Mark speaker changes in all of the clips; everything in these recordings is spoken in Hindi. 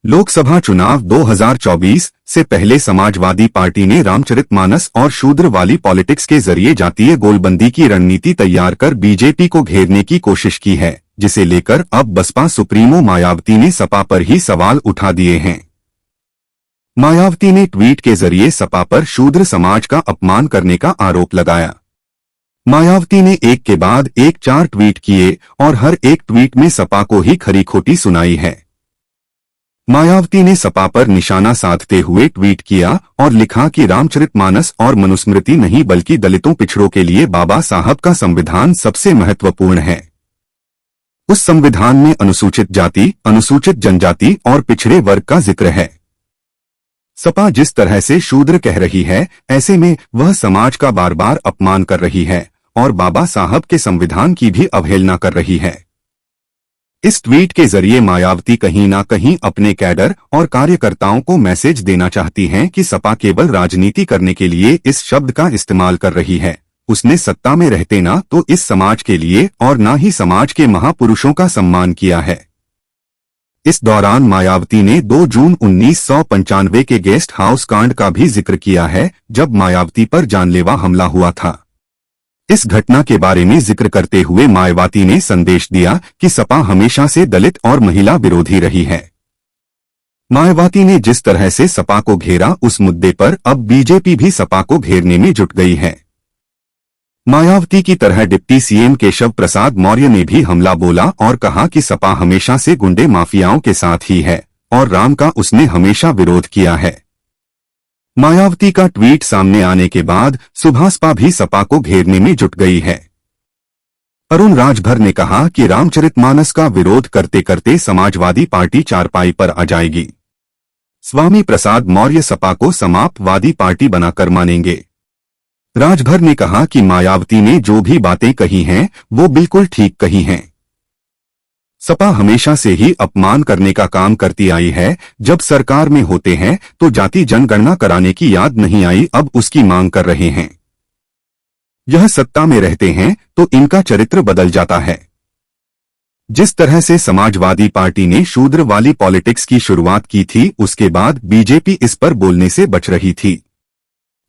Speaker 1: लोकसभा चुनाव 2024 से पहले समाजवादी पार्टी ने रामचरितमानस और शूद्र वाली पॉलिटिक्स के जरिए जातीय गोलबंदी की रणनीति तैयार कर बीजेपी को घेरने की कोशिश की है, जिसे लेकर अब बसपा सुप्रीमो मायावती ने सपा पर ही सवाल उठा दिए हैं। मायावती ने ट्वीट के जरिए सपा पर शूद्र समाज का अपमान करने का आरोप लगाया। मायावती ने एक के बाद एक 4 ट्वीट किए और हर एक ट्वीट में सपा को ही खरी खोटी सुनाई है। मायावती ने सपा पर निशाना साधते हुए ट्वीट किया और लिखा कि रामचरितमानस और मनुस्मृति नहीं बल्कि दलितों पिछड़ों के लिए बाबा साहब का संविधान सबसे महत्वपूर्ण है। उस संविधान में अनुसूचित जाति, अनुसूचित जनजाति और पिछड़े वर्ग का जिक्र है। सपा जिस तरह से शूद्र कह रही है, ऐसे में वह समाज का बार बार अपमान कर रही है और बाबा साहब के संविधान की भी अवहेलना कर रही है। इस ट्वीट के जरिए मायावती कहीं ना कहीं अपने कैडर और कार्यकर्ताओं को मैसेज देना चाहती हैं कि सपा केवल राजनीति करने के लिए इस शब्द का इस्तेमाल कर रही है। उसने सत्ता में रहते ना तो इस समाज के लिए और ना ही समाज के महापुरुषों का सम्मान किया है। इस दौरान मायावती ने 2 जून 1995 के गेस्ट हाउस कांड का भी जिक्र किया है, जब मायावती पर जानलेवा हमला हुआ था। इस घटना के बारे में जिक्र करते हुए मायावती ने संदेश दिया कि सपा हमेशा से दलित और महिला विरोधी रही है। मायावती ने जिस तरह से सपा को घेरा, उस मुद्दे पर अब बीजेपी भी सपा को घेरने में जुट गई है। मायावती की तरह डिप्टी सीएम केशव प्रसाद मौर्य ने भी हमला बोला और कहा कि सपा हमेशा से गुंडे माफियाओं के साथ ही है और राम का उसने हमेशा विरोध किया है। मायावती का ट्वीट सामने आने के बाद सुभाषपा भी सपा को घेरने में जुट गई है। अरुण राजभर ने कहा कि रामचरितमानस का विरोध करते करते समाजवादी पार्टी चारपाई पर आ जाएगी। स्वामी प्रसाद मौर्य सपा को समापवादी पार्टी बनाकर मानेंगे। राजभर ने कहा कि मायावती ने जो भी बातें कही हैं वो बिल्कुल ठीक कही हैं। सपा हमेशा से ही अपमान करने का काम करती आई है। जब सरकार में होते हैं तो जाति जनगणना कराने की याद नहीं आई, अब उसकी मांग कर रहे हैं। यह सत्ता में रहते हैं तो इनका चरित्र बदल जाता है। जिस तरह से समाजवादी पार्टी ने शूद्र वाली पॉलिटिक्स की शुरुआत की थी, उसके बाद बीजेपी इस पर बोलने से बच रही थी।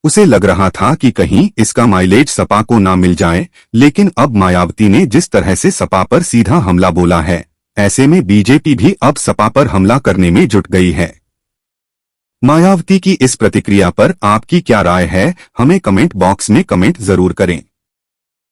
Speaker 1: उसे लग रहा था कि कहीं इसका माइलेज सपा को ना मिल जाए, लेकिन अब मायावती ने जिस तरह से सपा पर सीधा हमला बोला है, ऐसे में बीजेपी भी अब सपा पर हमला करने में जुट गई है। मायावती की इस प्रतिक्रिया पर आपकी क्या राय है? हमें कमेंट बॉक्स में कमेंट जरूर करें।